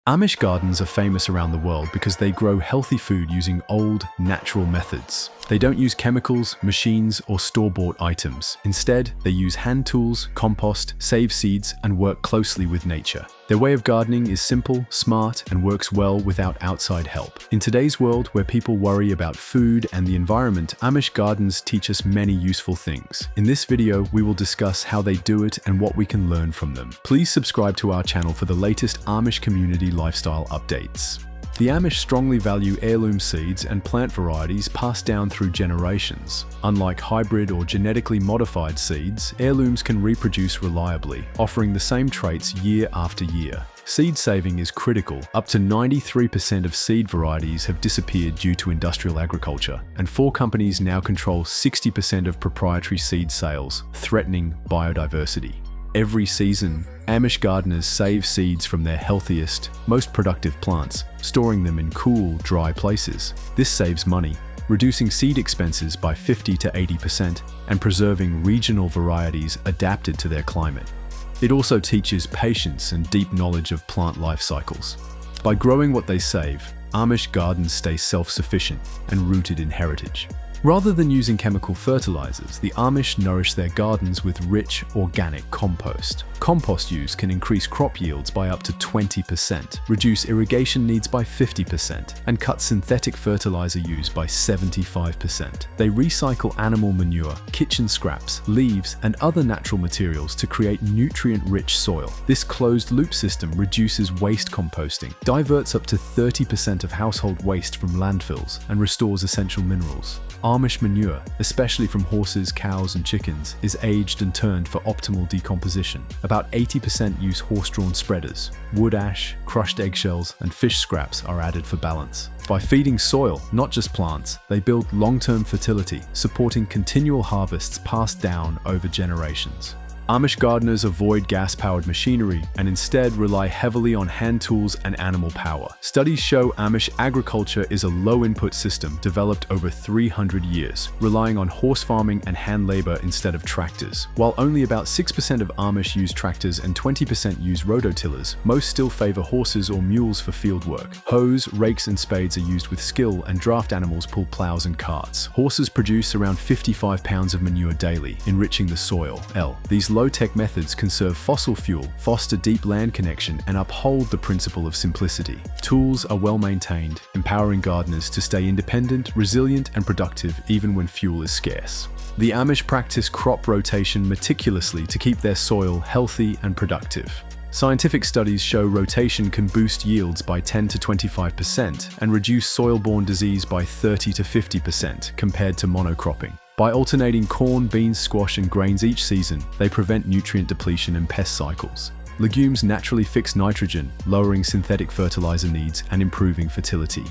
Amish gardens are famous around the world because they grow healthy food using old, natural methods. They don't use chemicals, machines, or store-bought items. Instead, they use hand tools, compost, save seeds, and work closely with nature. Their way of gardening is simple, smart, and works well without outside help. In today's world, where people worry about food and the environment, Amish gardens teach us many useful things. In this video, we will discuss how they do it and what we can learn from them. Please subscribe to our channel for the latest Amish community lifestyle updates. The Amish strongly value heirloom seeds and plant varieties passed down through generations. Unlike hybrid or genetically modified seeds, heirlooms can reproduce reliably, offering the same traits year after year. Seed saving is critical. Up to 93% of seed varieties have disappeared due to industrial agriculture, and 4 companies now control 60% of proprietary seed sales, threatening biodiversity. Every season, Amish gardeners save seeds from their healthiest, most productive plants, storing them in cool, dry places. This saves money, reducing seed expenses by 50 to 80% and preserving regional varieties adapted to their climate. It also teaches patience and deep knowledge of plant life cycles. By growing what they save, Amish gardens stay self-sufficient and rooted in heritage. Rather than using chemical fertilizers, the Amish nourish their gardens with rich, organic compost. Compost use can increase crop yields by up to 20%, reduce irrigation needs by 50%, and cut synthetic fertilizer use by 75%. They recycle animal manure, kitchen scraps, leaves, and other natural materials to create nutrient-rich soil. This closed-loop system reduces waste composting, diverts up to 30% of household waste from landfills, and restores essential minerals. Amish manure, especially from horses, cows, and chickens, is aged and turned for optimal decomposition. About 80% use horse-drawn spreaders. Wood ash, crushed eggshells, and fish scraps are added for balance. By feeding soil, not just plants, they build long-term fertility, supporting continual harvests passed down over generations. Amish gardeners avoid gas-powered machinery and instead rely heavily on hand tools and animal power. Studies show Amish agriculture is a low-input system developed over 300 years, relying on horse farming and hand labor instead of tractors. While only about 6% of Amish use tractors and 20% use rototillers, most still favor horses or mules for field work. Hoes, rakes, and spades are used with skill, and draft animals pull plows and carts. Horses produce around 55 pounds of manure daily, enriching the soil. These low-tech methods conserve fossil fuel, foster deep land connection, and uphold the principle of simplicity. Tools are well maintained, empowering gardeners to stay independent, resilient, and productive even when fuel is scarce. The Amish practice crop rotation meticulously to keep their soil healthy and productive. Scientific studies show rotation can boost yields by 10 to 25% and reduce soil-borne disease by 30 to 50% compared to monocropping. By alternating corn, beans, squash, and grains each season, they prevent nutrient depletion and pest cycles. Legumes naturally fix nitrogen, lowering synthetic fertilizer needs and improving fertility.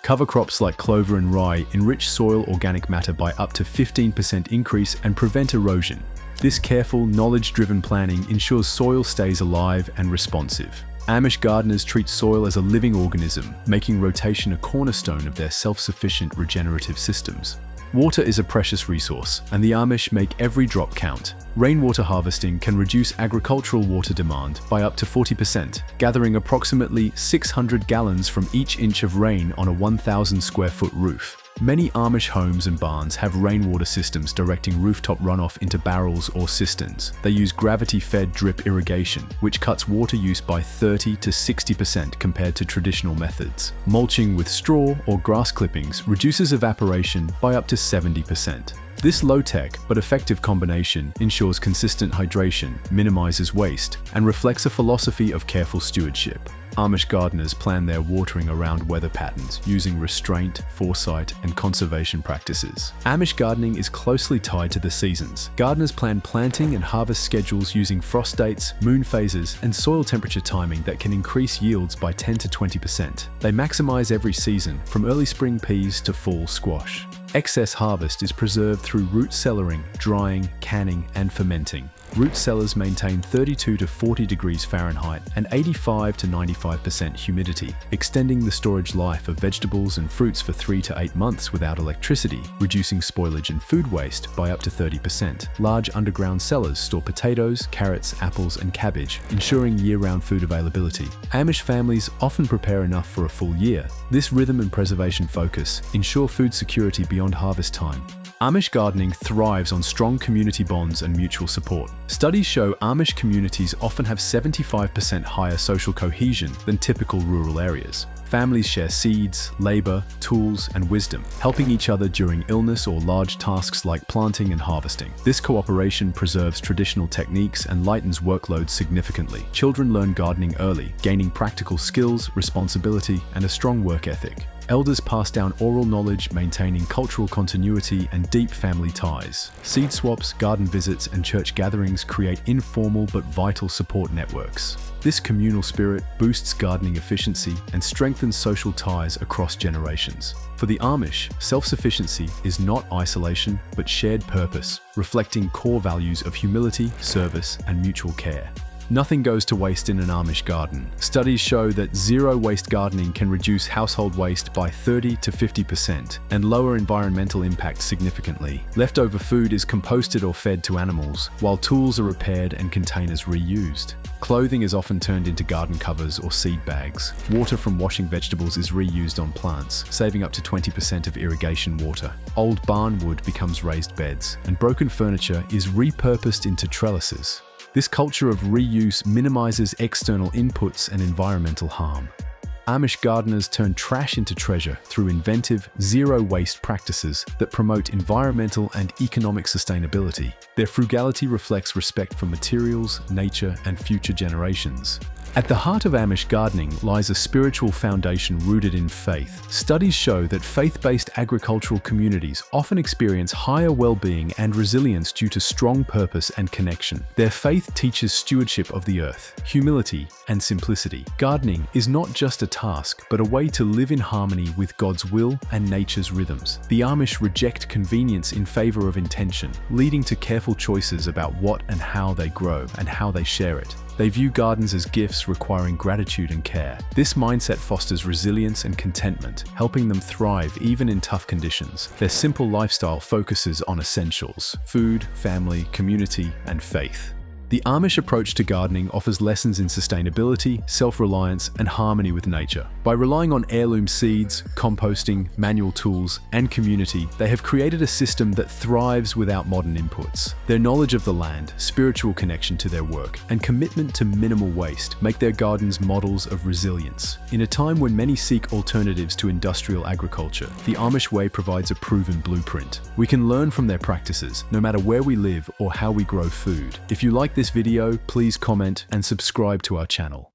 Cover crops like clover and rye enrich soil organic matter by up to 15% increase and prevent erosion. This careful, knowledge-driven planning ensures soil stays alive and responsive. Amish gardeners treat soil as a living organism, making rotation a cornerstone of their self-sufficient regenerative systems. Water is a precious resource, and the Amish make every drop count. Rainwater harvesting can reduce agricultural water demand by up to 40%, gathering approximately 600 gallons from each inch of rain on a 1,000 square foot roof. Many Amish homes and barns have rainwater systems directing rooftop runoff into barrels or cisterns. They use gravity-fed drip irrigation, which cuts water use by 30 to 60% compared to traditional methods. Mulching with straw or grass clippings reduces evaporation by up to 70%. This low-tech but effective combination ensures consistent hydration, minimizes waste, and reflects a philosophy of careful stewardship. Amish gardeners plan their watering around weather patterns, using restraint, foresight, and conservation practices. Amish gardening is closely tied to the seasons. Gardeners plan planting and harvest schedules using frost dates, moon phases, and soil temperature timing that can increase yields by 10 to 20%. They maximize every season, from early spring peas to fall squash. Excess harvest is preserved through root cellaring, drying, canning, and fermenting. Root cellars maintain 32 to 40 degrees Fahrenheit and 85 to 95% humidity, extending the storage life of vegetables and fruits for 3 to 8 months without electricity, reducing spoilage and food waste by up to 30%. Large underground cellars store potatoes, carrots, apples, and cabbage, ensuring year-round food availability. Amish families often prepare enough for a full year. This rhythm and preservation focus ensure food security beyond harvest time. Amish gardening thrives on strong community bonds and mutual support. Studies show Amish communities often have 75% higher social cohesion than typical rural areas. Families share seeds, labor, tools, and wisdom, helping each other during illness or large tasks like planting and harvesting. This cooperation preserves traditional techniques and lightens workloads significantly. Children learn gardening early, gaining practical skills, responsibility, and a strong work ethic. Elders pass down oral knowledge, maintaining cultural continuity and deep family ties. Seed swaps, garden visits, and church gatherings create informal but vital support networks. This communal spirit boosts gardening efficiency and strengthens social ties across generations. For the Amish, self-sufficiency is not isolation, but shared purpose, reflecting core values of humility, service, and mutual care. Nothing goes to waste in an Amish garden. Studies show that zero-waste gardening can reduce household waste by 30 to 50% and lower environmental impact significantly. Leftover food is composted or fed to animals, while tools are repaired and containers reused. Clothing is often turned into garden covers or seed bags. Water from washing vegetables is reused on plants, saving up to 20% of irrigation water. Old barn wood becomes raised beds, and broken furniture is repurposed into trellises. This culture of reuse minimizes external inputs and environmental harm. Amish gardeners turn trash into treasure through inventive, zero-waste practices that promote environmental and economic sustainability. Their frugality reflects respect for materials, nature, and future generations. At the heart of Amish gardening lies a spiritual foundation rooted in faith. Studies show that faith-based agricultural communities often experience higher well-being and resilience due to strong purpose and connection. Their faith teaches stewardship of the earth, humility, and simplicity. Gardening is not just a task, but a way to live in harmony with God's will and nature's rhythms. The Amish reject convenience in favor of intention, leading to careful choices about what and how they grow and how they share it. They view gardens as gifts requiring gratitude and care. This mindset fosters resilience and contentment, helping them thrive even in tough conditions. Their simple lifestyle focuses on essentials: food, family, community, and faith. The Amish approach to gardening offers lessons in sustainability, self-reliance, and harmony with nature. By relying on heirloom seeds, composting, manual tools, and community, they have created a system that thrives without modern inputs. Their knowledge of the land, spiritual connection to their work, and commitment to minimal waste make their gardens models of resilience. In a time when many seek alternatives to industrial agriculture, the Amish way provides a proven blueprint. We can learn from their practices, no matter where we live or how we grow food. If you like this video, please comment and subscribe to our channel.